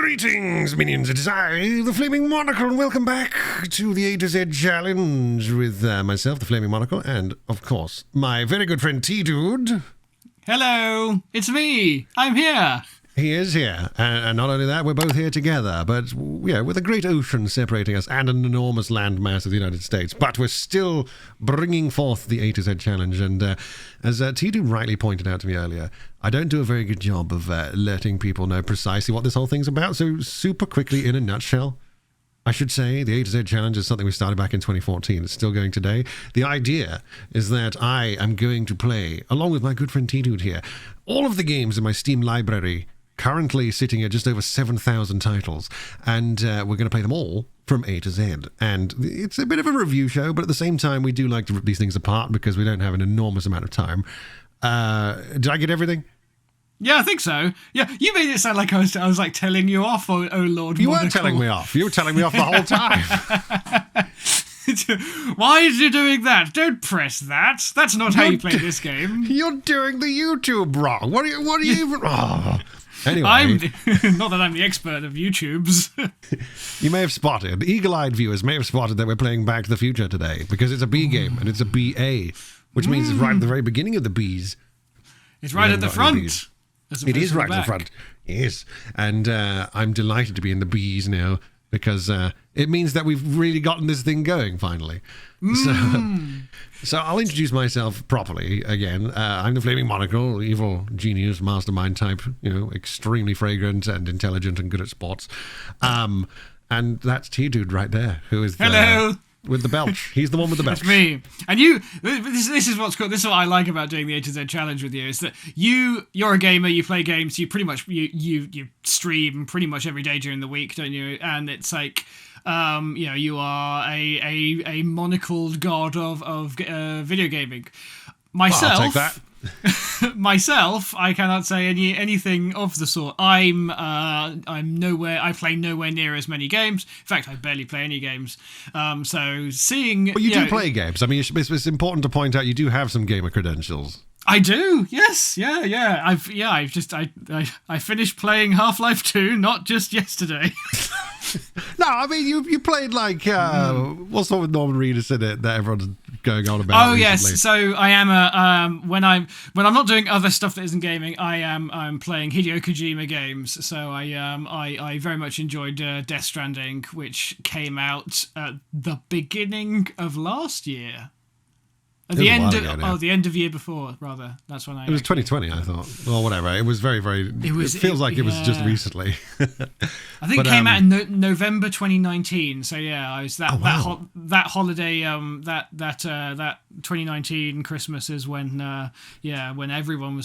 Greetings, minions. It is I, the Flaming Monocle, and welcome back to the A to Z Challenge with myself, the Flaming Monocle, and, of course, my very good friend T-Dude. Hello, it's me. I'm here. He is here, and not only that, we're both here together, but, yeah, with a great ocean separating us and an enormous landmass of the United States, but we're still bringing forth the A to Z Challenge, and as T-Dude rightly pointed out to me earlier, I don't do a very good job of letting people know precisely what this whole thing's about, so super quickly, in a nutshell, I should say the A to Z Challenge is something we started back in 2014. It's still going today. The idea is that I am going to play, along with my good friend T-Dude here, all of the games in my Steam library, currently sitting at just over 7,000 titles, and we're going to play them all from A to Z. And it's a bit of a review show, but at the same time, we do like to rip these things apart because we don't have an enormous amount of time. Did I get everything? Yeah, I think so. Yeah, you made it sound like I was like telling you off, oh Lord. You Monocle. weren't telling me off. You were telling me off the whole time. Why is you doing that? Don't press that. That's not how you play this game. You're doing the YouTube wrong. What are you even... Oh. Anyway. Not that I'm the expert of YouTubes. You may have spotted, eagle-eyed viewers may have spotted that we're playing Back to the Future today, because it's a B game, and it's a BA, which means it's right at the very beginning of the Bs. It's right at the front. It is right at the front, yes. And I'm delighted to be in the Bs now, because it means that we've really gotten this thing going, finally. So I'll introduce myself properly again. I'm the Flaming Monocle, evil genius, mastermind type, extremely fragrant and intelligent and good at sports. And that's T-Dude right there, who is Hello. With the belch. He's the one with the belch. That's me. And you, this is what's cool. This is what I like about doing the A to Z challenge with you, is that you're a gamer, you play games, you pretty much, you stream pretty much every day during the week, don't you? And it's like, you are a monocled god of video gaming. Myself, I'll take that. Myself, I cannot say anything of the sort. I'm nowhere. I play nowhere near as many games. In fact, I barely play any games. So seeing, but you do play games. I mean, it's important to point out you do have some gamer credentials. I do. Yes. Yeah. I finished playing Half-Life 2 not just yesterday. No, I mean you played like what's the one with Norman Reedus in it that everyone's going on about. Oh recently? Yes, so I am when I'm not doing other stuff that isn't gaming, I'm playing Hideo Kojima games. So I very much enjoyed Death Stranding, which came out at the beginning of last year. The end of year before, rather. That's when It was 2020, I thought. Or whatever. It was very, very... It feels like it was just recently. I think it came out in November 2019. So yeah, I was that holiday, that 2019 Christmas is when when everyone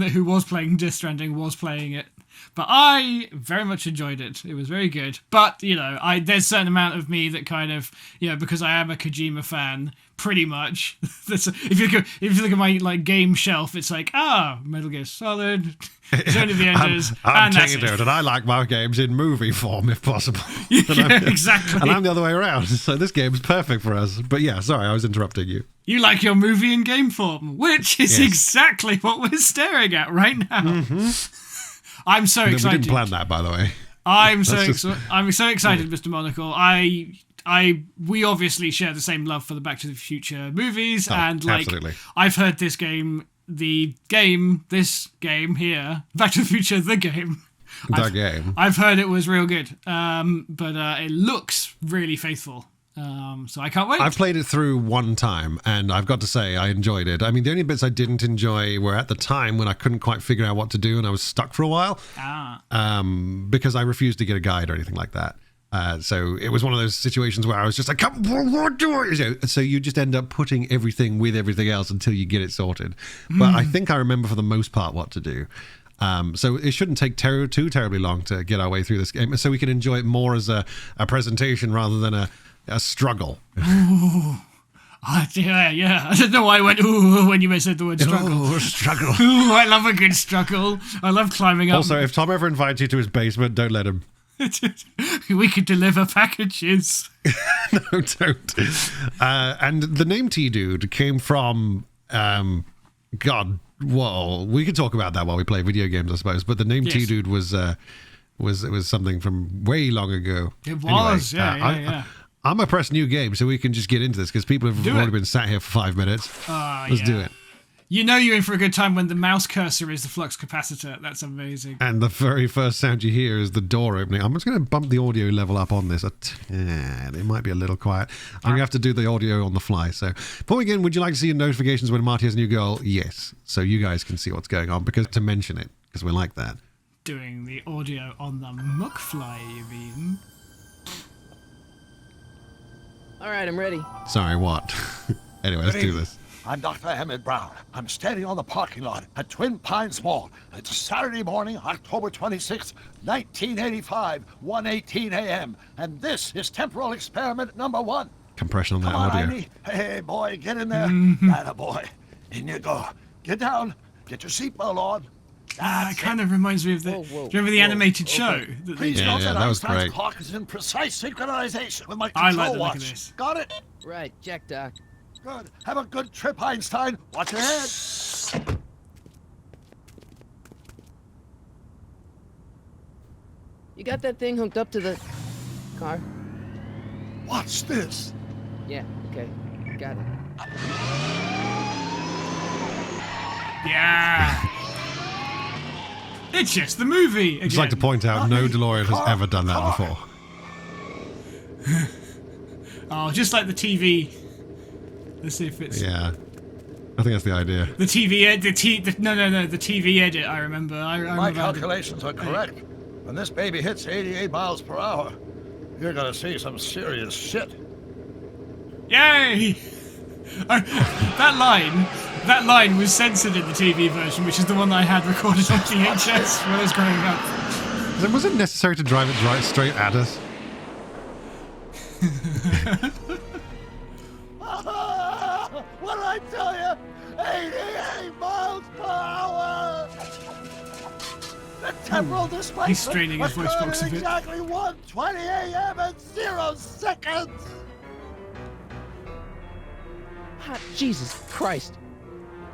who was playing Death Stranding was playing it. But I very much enjoyed it. It was very good. But, there's a certain amount of me that kind of, because I am a Kojima fan, pretty much. If you look at my game shelf, it's like, Metal Gear Solid, Zone of the Enders, I'm taking it, and I like my games in movie form, if possible. Exactly. And I'm the other way around, so this game's perfect for us. But yeah, sorry, I was interrupting you. You like your movie in game form, which is exactly what we're staring at right now. Mm-hmm. I'm so excited. We didn't plan that, by the way. I'm so excited, Mr. Monocle. We obviously share the same love for the Back to the Future movies, and absolutely. I've heard this game here, Back to the Future, the game. I've heard it was real good, but it looks really faithful. So I can't wait. I played it through one time, and I've got to say I enjoyed it. I mean, the only bits I didn't enjoy were at the time when I couldn't quite figure out what to do, and I was stuck for a while. Because I refused to get a guide or anything like that. So it was one of those situations where I was just like, what do I do? So you just end up putting everything with everything else until you get it sorted. But I think I remember for the most part what to do. So it shouldn't take too terribly long to get our way through this game, so we can enjoy it more as a presentation rather than a struggle. Ooh. Yeah. I don't know why I went ooh when you said the word struggle. Ooh, struggle. Ooh, I love a good struggle. I love climbing up. Also, if Tom ever invites you to his basement, don't let him. We could deliver packages. No, don't. And the name T-Dude came from, God, well, we could talk about that while we play video games, I suppose. But the name T-Dude was was something from way long ago. It was, anyway, yeah. I'm gonna press new game so we can just get into this because people have already been sat here for 5 minutes. Let's do it. You know you're in for a good time when the mouse cursor is the flux capacitor. That's amazing. And the very first sound you hear is the door opening. I'm just going to bump the audio level up on this a tad. It might be a little quiet. I'm going to have to do the audio on the fly. So before we begin, would you like to see your notifications when Marty has a new girl? Yes. So you guys can see what's going on to mention it, because we like that. Doing the audio on the McFly, you mean? All right, I'm ready. Sorry, what? Anyway, let's do this. I'm Dr. Emmett Brown. I'm standing on the parking lot at Twin Pines Mall. It's Saturday morning, October 26th, 1985, 1:18 a.m. And this is temporal experiment number 1. Compression on that Come on, audio. Ivy. Hey, boy, get in there. Atta boy. In you go. Get down. Get your seatbelt on. It kind of reminds me of the. Do you remember the animated show? Please note that that was Einstein's great. clock is in precise synchronization with my I control like the look watch. of this. Got it? Right, check, Doc. Good. Have a good trip, Einstein. Watch your head. You got that thing hooked up to the car? Watch this. Yeah, okay. Got it. Yeah. It's just the movie again. I'd just like to point out, no DeLorean has ever done that before. Oh, just like the TV. Let's see if it's... Yeah. I think that's the idea. The TV edit, no, the TV edit, I remember. My calculations are correct. When this baby hits 88 miles per hour, you're gonna see serious shit. Yay! That line was censored in the TV version, which is the one that I had recorded on VHS when I was growing up. Was it necessary to drive it right straight at us? What did I tell you? 88 miles per hour! The temporal displacement He's straining his voice box a bit. exactly 1:20 a.m. and 0 seconds! Ah, Jesus Christ.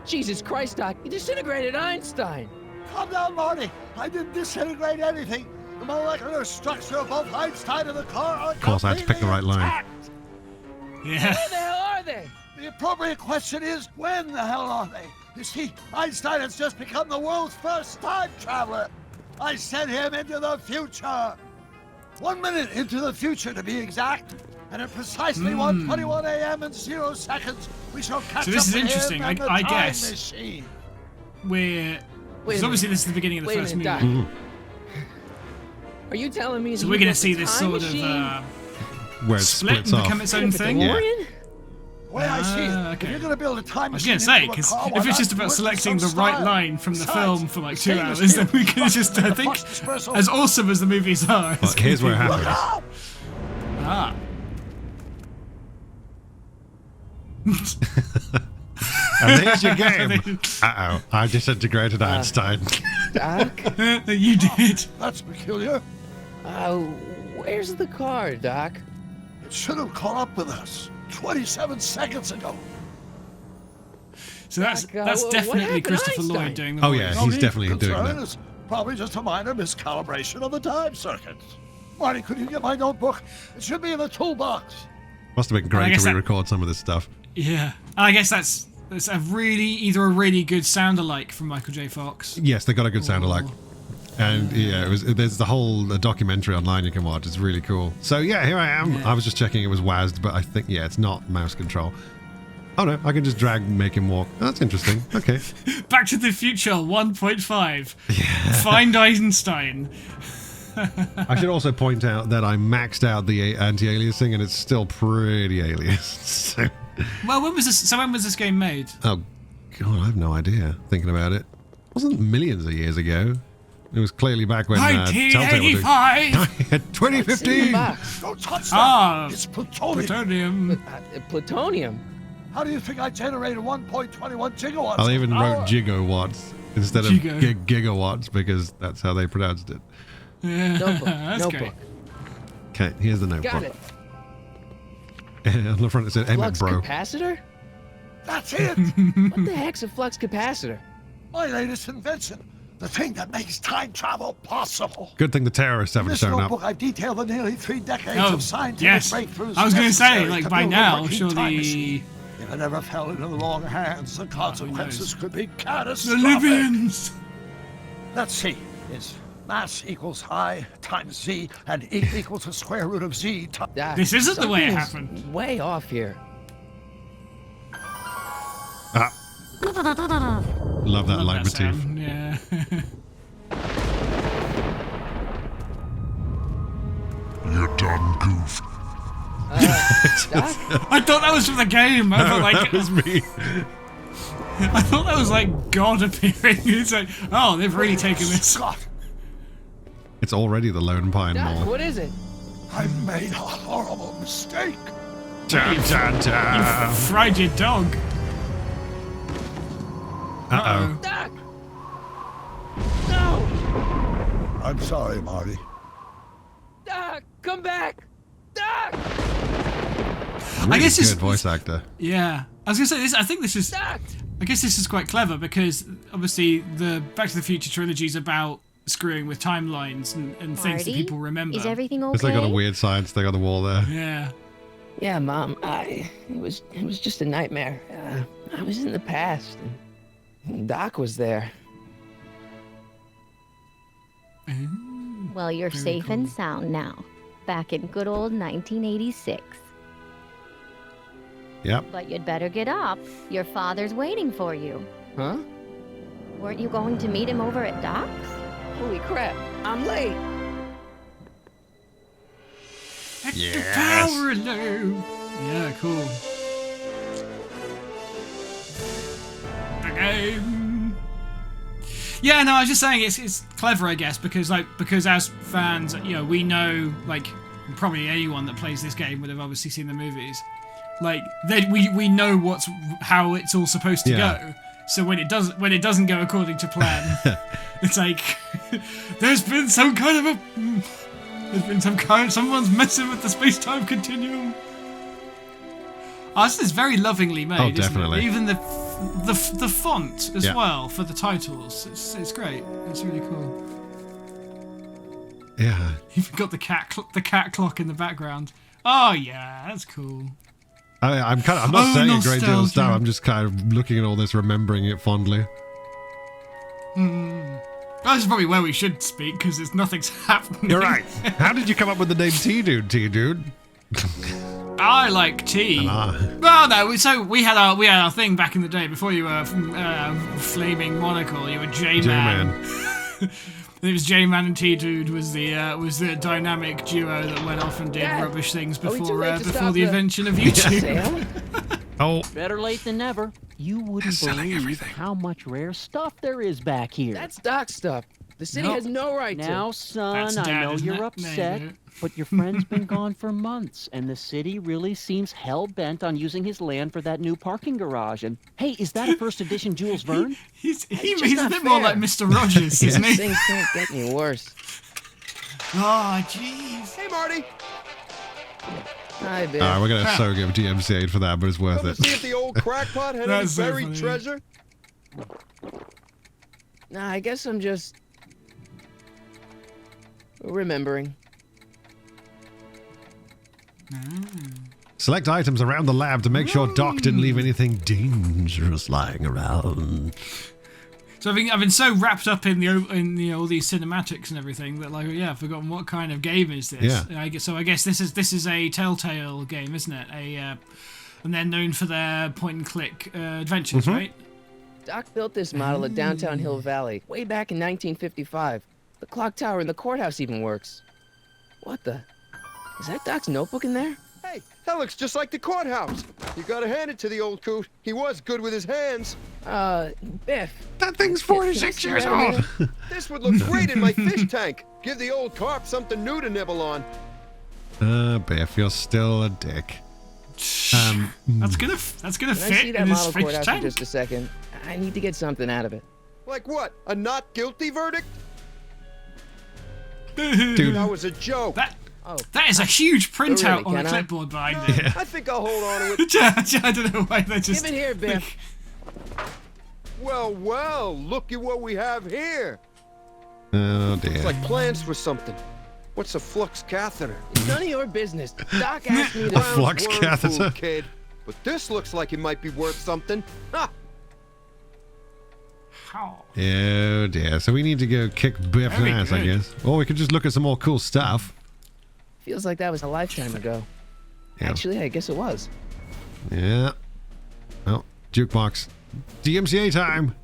Jesus Christ, Doc. You disintegrated Einstein. Calm down, Marty. I didn't disintegrate anything. The molecular structure of both Einstein and the car are Of course, I had to pick the right line. intact. Yeah. Where the hell are they? The appropriate question is, when the hell are they? You see, Einstein has just become the world's first time traveler. I sent him into the future. 1 minute into the future, to be exact. And at precisely 1:21 a.m. and 0 seconds, we shall catch So this up is with interesting. him and the I time guess machine. We're... Wait a Because obviously this is the beginning of the Wait a first minute, movie. Doc. Are you telling me So that we're you going to built see a this time sort machine? of Where it split and splits off. become its own Out of a thing? DeLorean? The way I see it, okay. if you're going to build a time I was machine going to say, into a because car, why if it's not just do about it with selecting the some right style? line from the Besides, film for like 2 same hours, as then we could just, I the think, flux dispersal. as awesome as the movies are... Well, here's where it happens. Ah! Ah. And there's your game. Uh-oh. I disintegrated Einstein. Doc? You did. That's peculiar. Where's the car, Doc? It should have caught up with us 27 seconds ago. So that's Doc, what definitely happened to Christopher Einstein? Lloyd doing the Oh, voice. yeah. No He's need definitely for doing concern. that. It's probably just a minor miscalibration of the time circuit. Marty, could you get my notebook? It should be in the toolbox. Must have been I great guess to that- re-record some of this stuff. Yeah. And I guess that's a either a really good sound alike from Michael J. Fox. Yes, they got a good sound alike. And yeah, there's the whole documentary online you can watch. It's really cool. So yeah, here I am. Yeah. I was just checking it was WASD, but I think, yeah, it's not mouse control. Oh no, I can just drag and make him walk. Oh, that's interesting. Okay. Back to the Future 1.5. Find Einstein. I should also point out that I maxed out the anti-aliasing and it's still pretty aliased. So, Well, when was this? So when was this game made? oh god, I have no idea. Thinking about it, wasn't millions of years ago. It was clearly back when Telltale were doing 1985. 2015. Box. Don't touch that. Ah, It's plutonium. plutonium. Plutonium? How do you think I generated 1.21 gigawatts? I even an wrote hour? gigawatts instead of Gigo. gigawatts because that's how they pronounced it. Yeah, Notebook. that's Notebook. great. Okay, here's the notebook. Got it. On the front it said Emmett Flux Bro. capacitor? That's it. What the heck's a flux capacitor? My latest invention. The thing that makes time travel possible. Good thing the terrorists haven't In this shown up. notebook, I've detailed the nearly 3 decades of scientific breakthroughs. I was going to say, necessary like, to by build a now, working surely... time machine. If it ever fell into the wrong hands, the consequences could be The catastrophic. Libyans! Let's see. Is mass equals I times Z, and E equals the square root of Z times... This isn't the way it Something is happened. way off here. Love that leitmotif. sound, yeah. You done goofed. Doc? I thought that was from the game. I thought, like, That was me. I thought that was like God appearing. It's like, oh, they've really taken this. Scott, It's already the Lone Pine Doc, Mall. what is it? I made a horrible mistake. Dun, dun, dun. Fried your dog. Uh-oh. Doc! No! I'm sorry, Marty. Doc, come back! Doc! Really I guess good it's voice actor. Yeah, I was gonna say this. I think this is. Doc! I guess this is quite clever because obviously the Back to the Future trilogy is about screwing with timelines and things that Marty? people remember. Is everything okay? It's like got a weird science thing on the wall there. Yeah. Yeah, Mom, it was just a nightmare. I was in the past, and Doc was there. Well, you're Very safe and cool. sound now. Back in good old 1986. Yep. But you'd better get up. Your father's waiting for you. Huh? Weren't you going to meet him over at Doc's? Holy crap, I'm late. Extra Yes. power alone. Yeah, cool. The game. Yeah, no, I was just saying it's clever, I guess, because as fans, you know, we know, like, probably anyone that plays this game would have obviously seen the movies. Like, we know how it's all supposed to Yeah. go. So when it doesn't go according to plan, it's like someone's messing with the space-time continuum. Oh, this is very lovingly made. Oh, isn't it? definitely. Even the font as Yeah. well for the titles. It's great. It's really cool. Yeah. You've got the cat clock in the background. Oh yeah, that's cool. I'm not saying a great deal of nostalgia. stuff. I'm just kind of looking at all this, remembering it fondly. Well, this is probably where we should speak because nothing's happening. You're right. How did you come up with the name T-Dude, T-Dude? I like tea. Well, no. So we had our thing back in the day before you were flaming Monocle. You were J-Man. It was J-Man and T-Dude was the dynamic duo that went off and did Dad, rubbish things are we too before late to before stop the invention of YouTube. Sam? Oh, Better late than never. You wouldn't believe how much rare stuff there is back here. That's Doc stuff. The city Nope. has no right Now, to. son, That's I Dad, know isn't you're it? No, upset, you don't. but your friend's been gone for months, and the city really seems hell-bent on using his land for that new parking garage. And, hey, is that a first edition Jules Verne? He's just a not bit more fair. like Mr. Rogers, isn't he? Things can't get any worse. Oh, jeez. Hey, Marty. Hi, Bill. we're going to so give DMCA for that, but it's worth Come it. to see if the old crackpot had any That's so buried funny. treasure? Nah, I guess I'm just remembering. Select items around the lab to make sure Doc didn't leave anything dangerous lying around. So I've been so wrapped up in all these cinematics and everything that I've forgotten what kind of game is this. Yeah. I guess this is a Telltale game, isn't it? And they're known for their point and click adventures, right? Doc built this model at downtown Hill Valley way back in 1955. The clock tower in the courthouse even works. What the? Is that Doc's notebook in there? Hey, that looks just like the courthouse. You gotta hand it to the old coot. He was good with his hands. Biff. That thing's Can I 46 see years that old. here? This would look great in my fish tank. Give the old carp something new to nibble on. Biff, you're still a dick. That's gonna Can I fit see that in his model fish courthouse for tank. just a second? I need to get something out of it. Like what? A not guilty verdict? Dude, That was a joke. That is a huge printout really, on a can I? clipboard behind No, it. I think I'll hold on to it. I don't know why they just. Give it here, Biff. Well, well, look at what we have here. Oh, It's dear. like plans for something. What's a flux catheter? It's none of your business. Doc asked me to... Flux Worm catheter. food, kid. But this looks like it might be worth something. Ha! How? Oh, dear. So we need to go kick Biff's Very ass, I good. guess. Or we could just look at some more cool stuff. Feels like that was a lifetime ago. Yeah. Actually, I guess it was. Yeah. Oh, jukebox. DMCA time.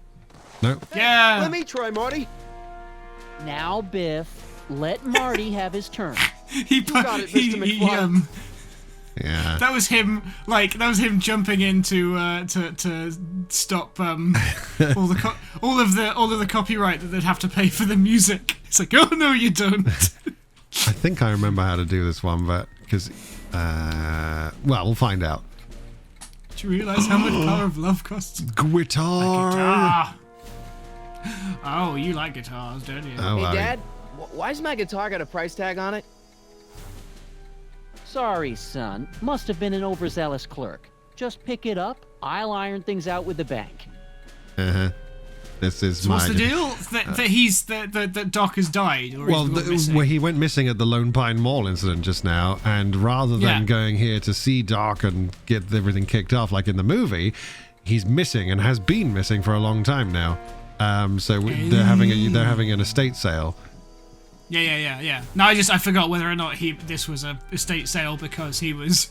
No. Yeah. Let me try, Marty. Now, Biff, let Marty have his turn. He got it, Mr. McFly. Yeah. that was him. Like that was him jumping in to stop all of the copyright that they'd have to pay for the music. It's like, oh no, you don't. I think I remember how to do this one, but because, well, we'll find out. Do you realise how much Power of Love costs? Guitar. Guitar. Oh, you like guitars, don't you? Oh, Hey, I- Dad, why's my guitar got a price tag on it? Sorry, son. Must have been an overzealous clerk. Just pick it up. I'll iron things out with the bank. Uh-huh. This is So my... what's the deal? That Doc has died, or Well, he's gone missing? well, he went missing at the Lone Pine Mall incident just now, and rather than Yeah. going here to see Doc and get everything kicked off like in the movie, he's missing and has been missing for a long time now. So they're having an estate sale. Yeah. No, I forgot whether or not this was a estate sale because he was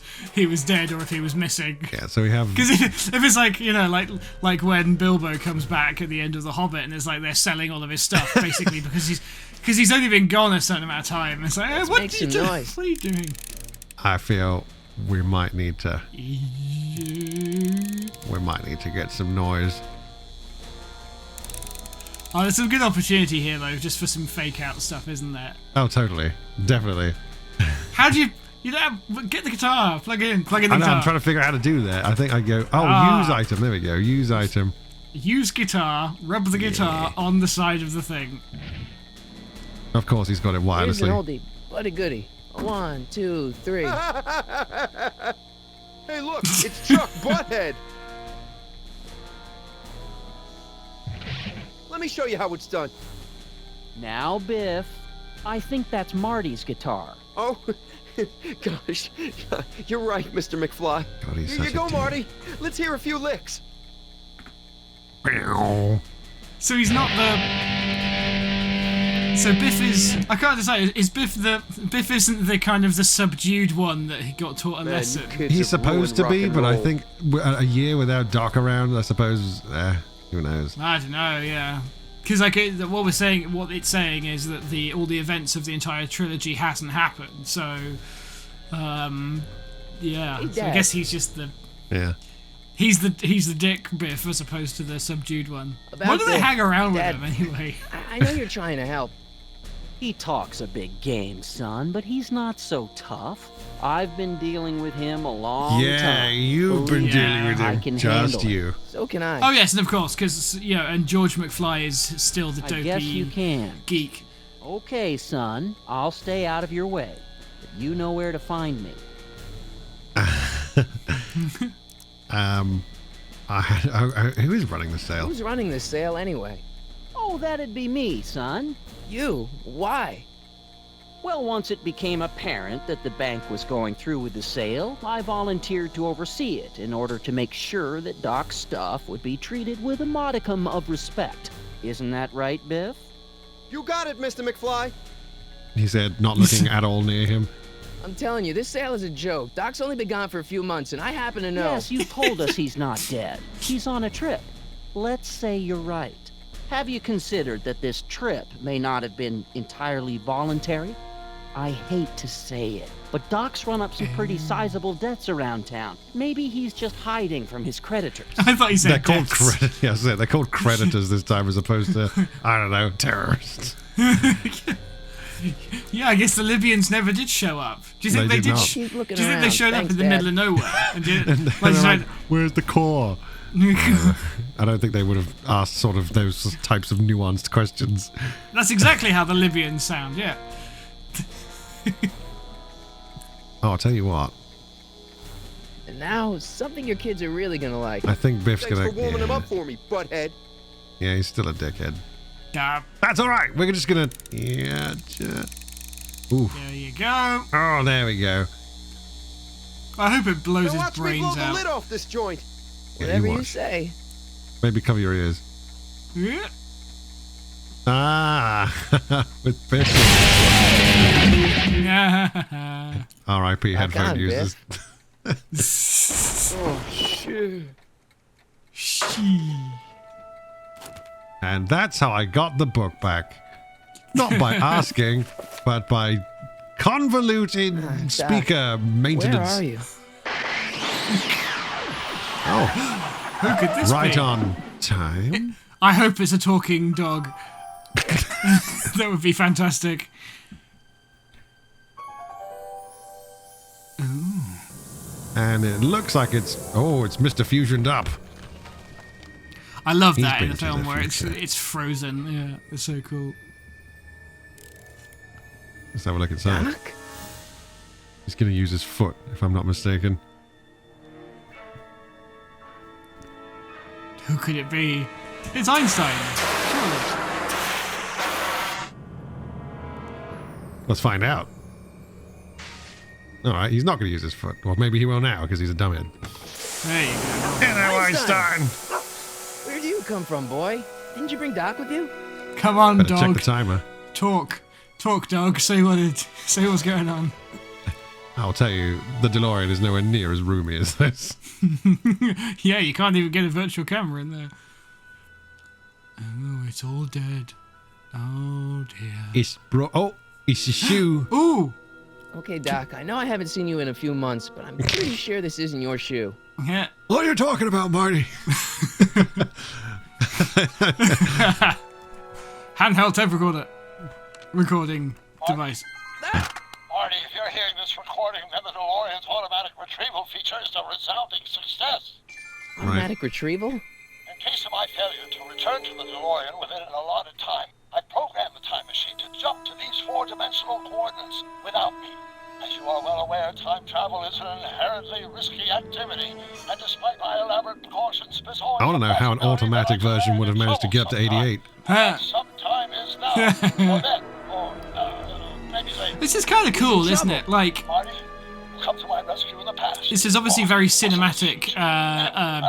dead or if he was missing. Yeah, so we have... Because if it's like, you know, like when Bilbo comes back at the end of The Hobbit and it's like they're selling all of his stuff basically because he's only been gone a certain amount of time. It's like, what are make you some doing? noise. What are you doing? I feel we might need to get some noise. Oh, there's some good opportunity here though, just for some fake out stuff, isn't there? Oh, totally. Definitely. How do you don't get the guitar, plug in the I know, guitar. I'm trying to figure out how to do that. I think I go, use item. There we go. Use item. Use guitar, rub the guitar on the side of the thing. Of course, he's got it Here's an wirelessly. oldie, but a goodie. 1, 2, 3. Hey, look, it's Chuck Butthead. Let me show you how it's done. Now, Biff, I think that's Marty's guitar. Oh, gosh. You're right, Mr. McFly. God, he's Here such you a go, dick. Marty. Let's hear a few licks. So he's not the. So Biff is. I can't decide. Is Biff the. Biff isn't the kind of the subdued one that he got taught a Man, lesson. you kids He's have supposed to ruined be, rock but and I roll. think a year without Doc around, I suppose, who knows? I don't know. Yeah. Because like what it's saying is that all the events of the entire trilogy hasn't happened. So, yeah. Hey, So I Dad. guess he's just the. Yeah. He's the dick Biff as opposed to the subdued one. About Why do they the- hang around with Dad. him anyway? I know you're trying to help. He talks a big game, son, but he's not so tough. I've been dealing with him a long Yeah, time. you've been Believe dealing me, with I him. can Just handle it. you. So can I. Oh yes, and of course, because and George McFly is still the I dopey guess you can. geek. Okay, son, I'll stay out of your way. But you know where to find me. Who is running the sale? Who's running this sale anyway? Oh, that'd be me, son. You. Why? Well, once it became apparent that the bank was going through with the sale, I volunteered to oversee it in order to make sure that Doc's stuff would be treated with a modicum of respect. Isn't that right, Biff? You got it, Mr. McFly. He said, not looking at all near him. I'm telling you, this sale is a joke. Doc's only been gone for a few months, and I happen to know. Yes, you told us he's not dead. He's on a trip. Let's say you're right. Have you considered that this trip may not have been entirely voluntary? I hate to say it, but Doc's run up some pretty sizable debts around town. Maybe he's just hiding from his creditors. I thought he said They're called deaths. yeah, I said, they're called creditors this time as opposed to, I don't know, terrorists. Yeah, I guess the Libyans never did show up. Do you think They they did did? not. Keep looking Do you think they around. showed up Thanks, in the Dad. middle of nowhere? And did, And like, they're just like, like- where's the core? I don't think they would have asked sort of those types of nuanced questions. That's exactly how the Libyans sound. Yeah. Oh, I'll tell you what. And now, something your kids are really gonna like. I think Biff's Thanks gonna. for warming him up for me, butthead. Yeah, he's still a dickhead. That's all right. We're just gonna. Yeah. Ooh. There you go. Oh, there we go. I hope it blows his Watch me brains blow the out. lid off this joint. Whatever you watch. say. Maybe cover your ears. Yeah. Ah, with Biff. R.I.P. Back headphone on, users. Oh, shit. And that's how I got the book back. Not by asking, but by convoluted speaker maintenance. Where are you? Oh, Who could this right be? on time. I hope it's a talking dog. That would be fantastic. And it looks like it's Mr. Fusioned up. I love He's that in been the to film the where future. it's frozen. Yeah, it's so cool. Let's have a look inside. Doc? He's going to use his foot, if I'm not mistaken. Who could it be? It's Einstein. Surely. Let's find out. All right, he's not going to use his foot. Well, maybe he will now because he's a dumbhead. There you go. Hello, Einstein. Einstein. Where do you come from, boy? Didn't you bring Doc with you? Come on, Better check dog. the timer. Talk, dog. Say what's going on. I'll tell you, the DeLorean is nowhere near as roomy as this. Yeah, you can't even get a virtual camera in there. Oh, it's all dead. Oh dear. It's it's a shoe. Ooh. Okay, Doc, I know I haven't seen you in a few months, but I'm pretty sure this isn't your shoe. Yeah. What are you talking about, Marty? Handheld tape recorder. Recording device. Marty, if you're hearing this recording, then the DeLorean's automatic retrieval feature is a resounding success. Automatic retrieval? In case of my failure to return to the DeLorean within an allotted time, I programmed the time machine to jump to these four-dimensional coordinates without me. As you are well aware, time travel is an inherently risky activity, and despite my elaborate precautions, I want to know how an automatic version would have managed to get up to 88. Sometime is now, or then, or maybe later. This is kind of cool, isn't it? Like, Marty, you come to my rescue in the past. this is obviously very cinematic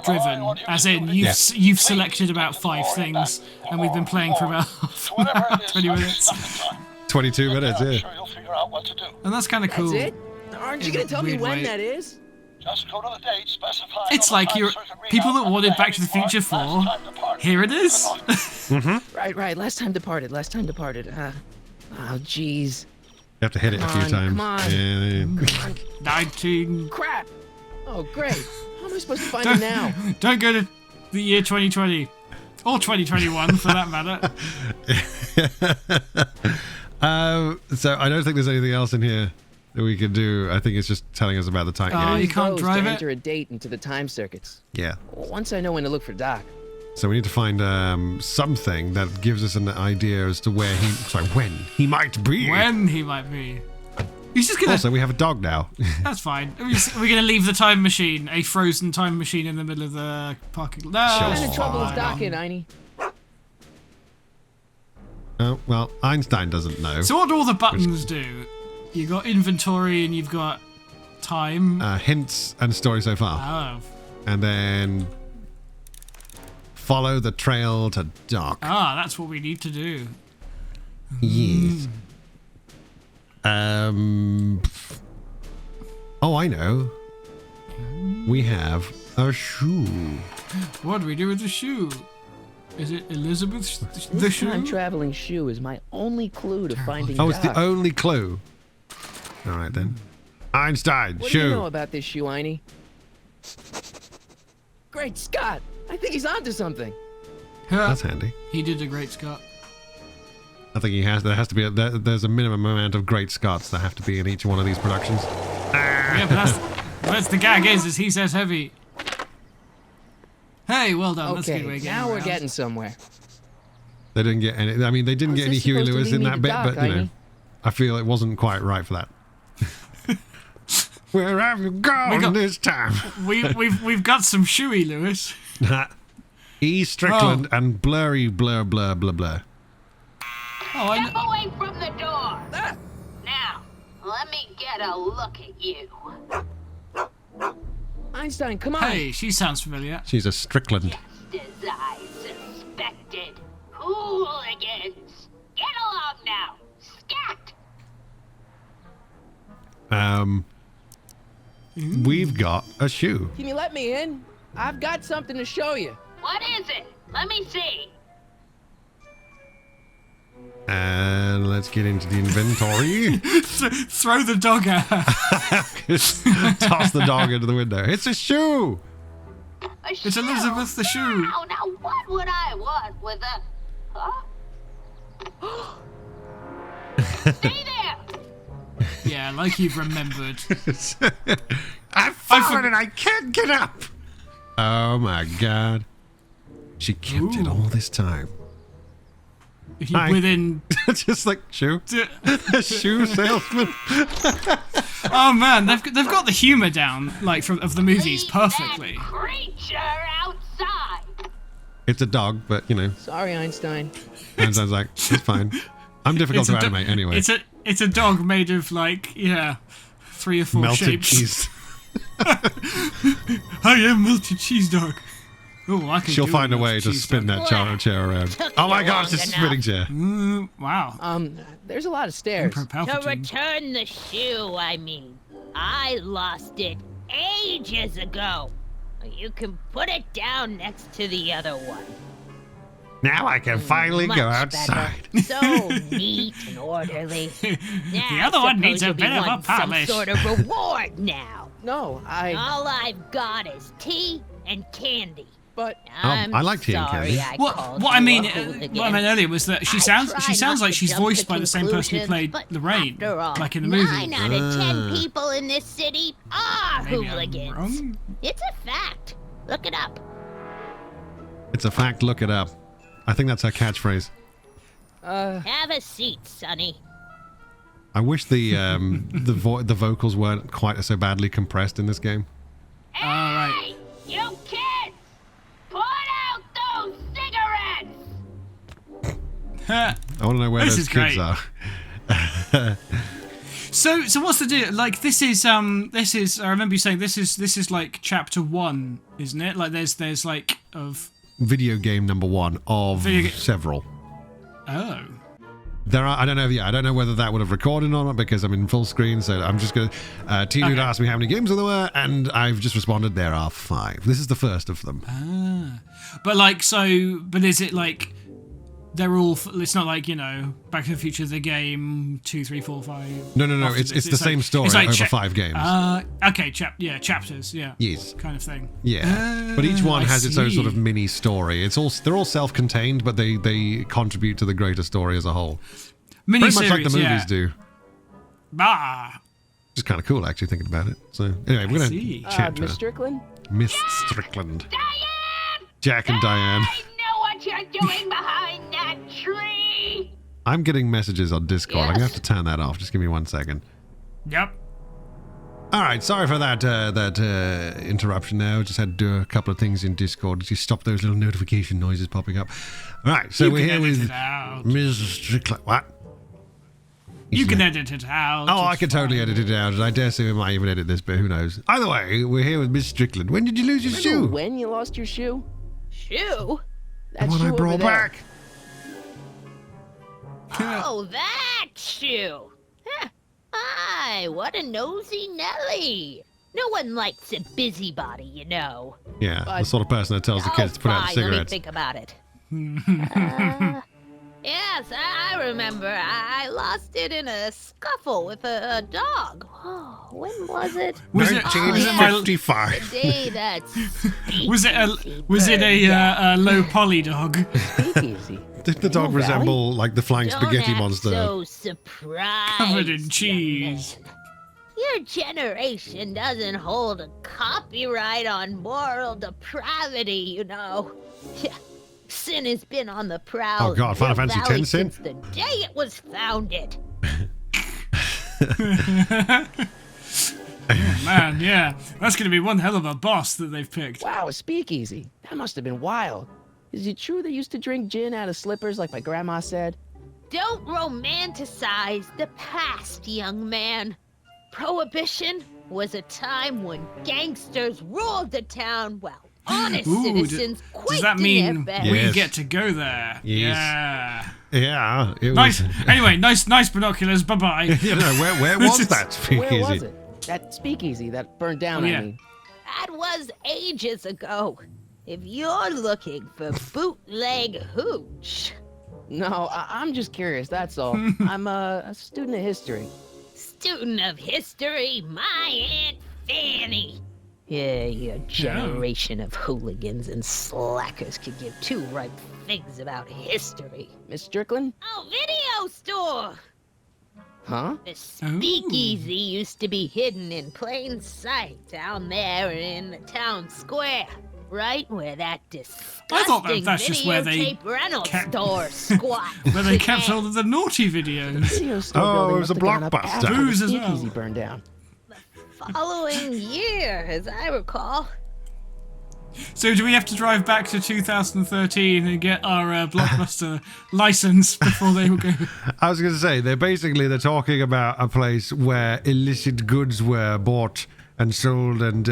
driven, as in you've selected about 5 things, and we've been playing for about 20 minutes. 22 minutes, I'm yeah. sure you'll figure out what to do. And that's kind of cool. That's it? Aren't you In going a to tell me weird when way. that is? Just go to the date specified. It's on the like time you're circuit people readout that wanted of Back to the heavy Future part 4. last time departed. Here it is. Right. Last time departed. Oh, jeez. You have to hit it a few Come times. on. Yeah. 19. Crap. Oh, great. How am I supposed to find it now? Don't go to the year 2020 or 2021 for that matter. So I don't think there's anything else in here that we can do. I think it's just telling us about the time. Oh, you Use can't those drive to it? enter a date into the time circuits. Yeah. Once I know when to look for Doc. So we need to find something that gives us an idea as to when he might be. When he might be. He's just gonna. Also, we have a dog now. That's fine. We're gonna leave the time machine, a frozen time machine, in the middle of the parking lot. Sure. What No, kind of trouble is fine. Doc in, Einie? Oh, well, Einstein doesn't know. So what do all the buttons do? You got inventory and you've got time. Hints and story so far. Oh. And then follow the trail to Doc. Ah, that's what we need to do. Yes. Oh, I know. We have a shoe. What do we do with the shoe? Is it Elizabeth's the This shoe? time-traveling shoe is my only clue to finding Oh, Doc. it's the only clue. All right, then. Einstein, What shoe. do you know about this shoe, Einie? Great Scott! I think he's onto something. That's handy. He did a great Scott. I think there has to be there's a minimum amount of great Scots that have to be in each one of these productions. Yeah, but that's the gag is he says heavy. Hey, well done. That's a good way Okay, of getting now we're around. getting somewhere. They didn't get any. I mean, they didn't How's get any this Huey supposed to Lewis lead in me that to bit, Doc, but you know, Einie? I feel it wasn't quite right for that. Where have you gone this time? We've got some shoey, Lewis. E. Strickland and blurry blur blur blur blur. Oh, Step away from the door. Now, let me get a look at you. Einstein, come on. Hey, she sounds familiar. She's a Strickland. Just as I suspected. Hooligans. Get along now. Scat. We've got a shoe. Can you let me in? I've got something to show you. What is it? Let me see. And let's get into the inventory. Throw the dog at her. Toss the dog into the window. It's a shoe. A shoe? It's Elizabeth the shoe. Now, what would I want with a... Huh? Stay there! Yeah, like you've remembered. I've fallen and I can't get up. Oh my god. She kept it all this time. Hi. Within... Just like shoe. A shoe salesman. Oh man, they've got the humor down, like of the movies, Leave perfectly. that creature outside. It's a dog, but you know. Sorry, Einstein. Einstein's like, it's fine. I'm difficult to animate anyway. It's a dog made of like 3 or 4 melted shapes. cheese. I am melted cheese dog. Oh, I can. She'll find a way to spin that chair around. Oh my gosh, it's a spinning chair. Wow. There's a lot of stairs. To return the shoe, I mean. I lost it ages ago. You can put it down next to the other one. Now I can finally go outside. So neat and orderly. The other one needs a bit of a polish. Some sort of reward now. No, All I've got is tea and candy. But I like tea and candy. What I meant earlier was that she sounds like she's voiced by the same person who played Lorraine, like in the movie. 9 out of 10 people in this city are Maybe I'm hooligans. wrong. It's a fact. Look it up. It's a fact, look it up. I think that's her catchphrase. Have a seat, Sonny. I wish the the vocals weren't quite so badly compressed in this game. Hey, right. you kids! Put out those cigarettes! I want to know where This those is kids great. are. So what's the deal? Like this is I remember you saying this is like chapter 1, isn't it? Like there's like of Video game number 1 of several. Oh. There are. I don't know whether that would have recorded or not because I'm in full screen. So I'm just gonna. T-Dude asked me how many games there were, and I've just responded. There are 5. This is the first of them. But is it like they're all? It's not like Back to the Future the game 2, 3, 4, 5. No. It's the same story over 5 games. Okay. Chapters. Yeah. Yes. Kind of thing. Yeah. But each one has its own sort of mini story. They're all self-contained, but they contribute to the greater story as a whole. Very much like the movies do. It's kind of cool, actually, thinking about it. So anyway, we're gonna chat to Miss her. Strickland. Miss Strickland. Diane! Jack and Diane. I know what you're doing behind that tree! I'm getting messages on Discord. I'm gonna have to turn that off. Just give me 1 second. Yep. All right, sorry for that interruption there. Just had to do a couple of things in Discord to stop those little notification noises popping up. All right, so we're here with Ms. Strickland. What? You can edit it out. Oh, I can totally edit it out. And I dare say we might even edit this, but who knows? Either way, we're here with Miss Strickland. When did you lose your shoe? When you lost your shoe? Shoe? The one I brought back. Oh, that shoe! Huh. Aye, what a nosy Nelly! No one likes a busybody, Yeah, the sort of person that tells the kids to put out the cigarettes. Let me think about it. Yes, I remember. I lost it in a scuffle with a dog. Oh, when was it? Was it 1955. The day that Was it a low poly dog? Easy. Did the dog resemble like the flying spaghetti monster? So surprised, Covered in cheese. young man. Your generation doesn't hold a copyright on moral depravity, Sin has been on the prowl. Oh God, Final Fantasy X sin? Since the day it was founded. Man, yeah. That's going to be one hell of a boss that they've picked. Wow, a speakeasy. That must have been wild. Is it true they used to drink gin out of slippers like my grandma said? don't romanticize the past, young man. Prohibition was a time when gangsters ruled the town while honest citizens quaked does that in mean their beds. we get to go there? Yes. Yeah. Yeah. It Nice. was... Anyway, nice binoculars. Bye bye. Where was that speakeasy? Where was it? That speakeasy that burned down, I mean. That was ages ago. If you're looking for bootleg hooch. No, I'm just curious, that's all. I'm a student of history. Student of history, my Aunt Fanny. Yeah, your generation of hooligans and slackers could give two ripe figs about history. Miss Strickland? Oh, video store! Huh? The speakeasy used to be hidden in plain sight down there in the town square. Right where that disgusting that's just where they videotape rental store squat. Where they kept all of the naughty videos. Oh, it was a blockbuster. Booze as well. Speakeasy burned down. Following year, as I recall. So do we have to drive back to 2013 and get our Blockbuster license before they will go? I was going to say, they're talking about a place where illicit goods were bought and sold, and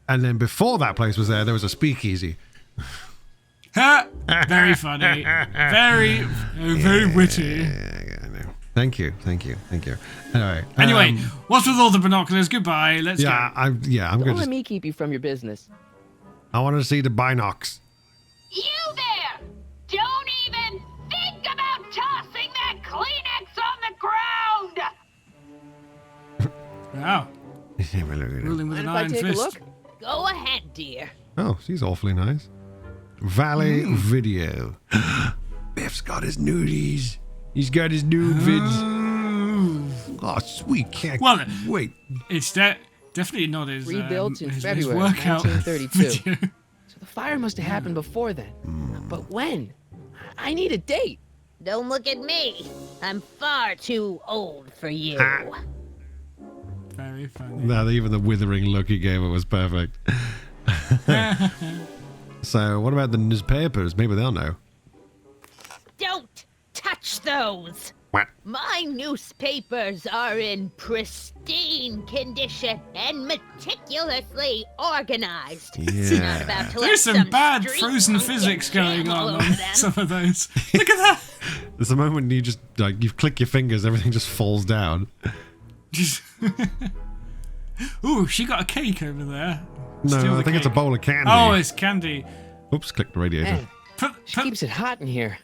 then before that place was there was a speakeasy. Very funny. Very witty. Thank you. All right. Anyway, what's with all the binoculars? Goodbye. Let's go. I'm Don't going let to... me keep you from your business. I want to see the binocs. You there! Don't even think about tossing that Kleenex on the ground! Wow. Ruling with an Mind iron if I take fist. a look? Go ahead, dear. Oh, she's awfully nice. Valley Video. Biff's got his nudies. He's got his nude vids. Oh, sweet. Can't wait. It's definitely not his Rebuilt in his February workout 1932. video. So the fire must have happened before then. But when? I need a date. Don't look at me. I'm far too old for you. Very funny. No, even the withering look he gave her was perfect. So, what about the newspapers? Maybe they'll know. Don't touch those. What? My newspapers are in pristine condition and meticulously organized. Yeah. Not about to There's let some bad street frozen punk physics get going jam all on over on them. some of those. Look at that. There's a moment when you just, you click your fingers, everything just falls down. Just ooh, she got a cake over there. No, Steal the I think it's a cake. bowl of candy. Oh, it's candy. Oops, click the radiator. Man, she keeps it hot in here.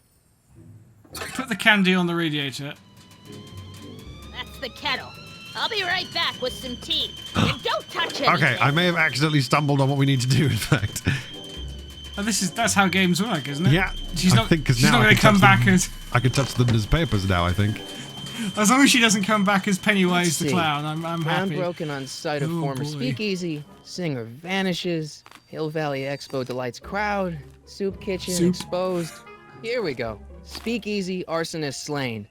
Put the candy on the radiator. That's the kettle. I'll be right back with some tea. And don't touch it. Okay, I may have accidentally stumbled on what we need to do, in fact. Oh, that's how games work, isn't it? Yeah, She's I not. think 'cause She's now not I going can to come touch back them. as. I can touch the newspapers now, I think. As long as she doesn't come back as Pennywise Let's the see. clown, I'm Ground happy. broken on site of Oh, former boy. speakeasy. Singer vanishes. Hill Valley Expo delights crowd. Soup kitchen Soup. exposed. Here we go. Speakeasy arsonist slain.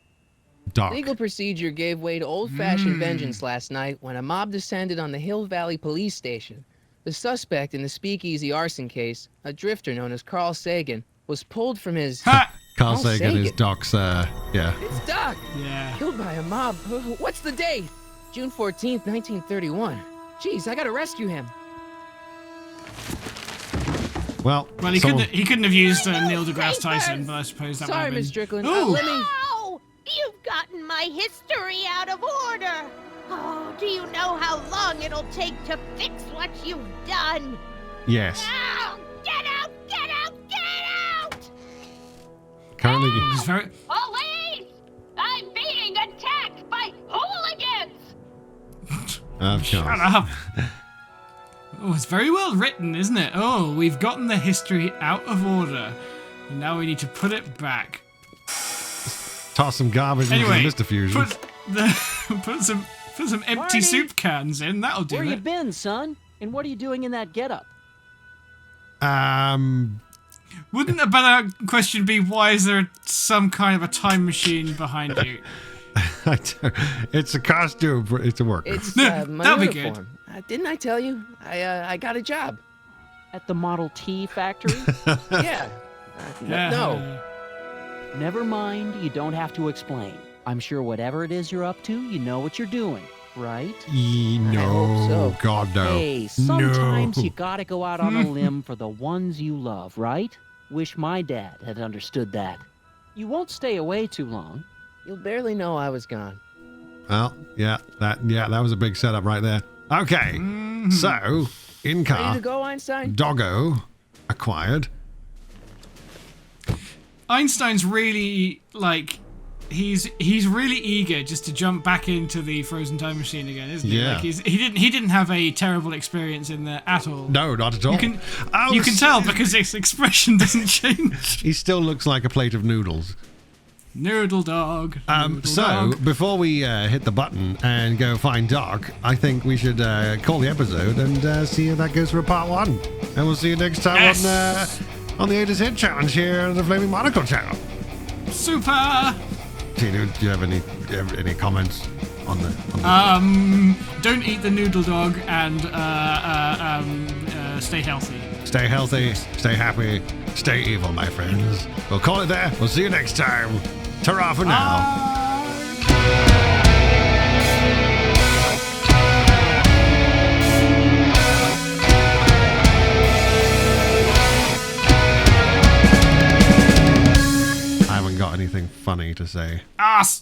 Dark. Legal procedure gave way to old-fashioned vengeance last night when a mob descended on the Hill Valley police station. The suspect in the speakeasy arson case, a drifter known as Carl Sagan, was pulled from his... Ha! Carl Carl Sagan is Sagan. Doc's, yeah. It's Doc! Yeah. Killed by a mob. What's the date? June 14th, 1931. Jeez, I gotta rescue him. Well, He someone- couldn't have used Neil deGrasse Tyson, but I suppose that might Sorry, have been. Miss Strickland. Ooh. Let me... Oh, you've gotten my history out of order. Oh, do you know how long it'll take to fix what you've done? Yes. Oh, get out, get out, get out! Currently, It's very. Police! I'm being attacked by hooligans! of Shut course. up. Oh, it's very well written, isn't it? Oh, we've gotten the history out of order, and now we need to put it back. Toss some garbage into Anyway, the Mr. Fusion. put some empty Marty! soup cans in. That'll do Where you it. been, son? And what are you doing in that getup? Wouldn't a better question be why is there some kind of a time machine behind you? It's a costume. It's a work. It's No, my that'll be good. uniform. Didn't I tell you? I got a job. At the Model T factory? Yeah. No. Never mind, you don't have to explain. I'm sure whatever it is you're up to, you know what you're doing, right? No, hope so. God, no. Hey, sometimes No. you gotta go out on a limb for the ones you love, right? Wish my dad had understood that. You won't stay away too long. You'll barely know I was gone. Well, that was a big setup right there. Okay, so in Ready car, to go, Einstein? doggo acquired. Einstein's really like he's really eager just to jump back into the frozen time machine again, isn't he? Yeah. Like he didn't have a terrible experience in there at all. No, not at all. You can tell because his expression doesn't change. He still looks like a plate of noodles. Noodle dog. Noodle dog. Before we hit the button and go find Doc, I think we should call the episode and see if that goes for a part 1. And we'll see you next time on the A to Z challenge here on the Flaming Monocle channel. Super. Do you have any comments on the? Don't eat the noodle dog and stay healthy. Stay healthy, stay happy, stay evil, my friends. We'll call it there. We'll see you next time. Ta-ra for now. I haven't got anything funny to say. Ass.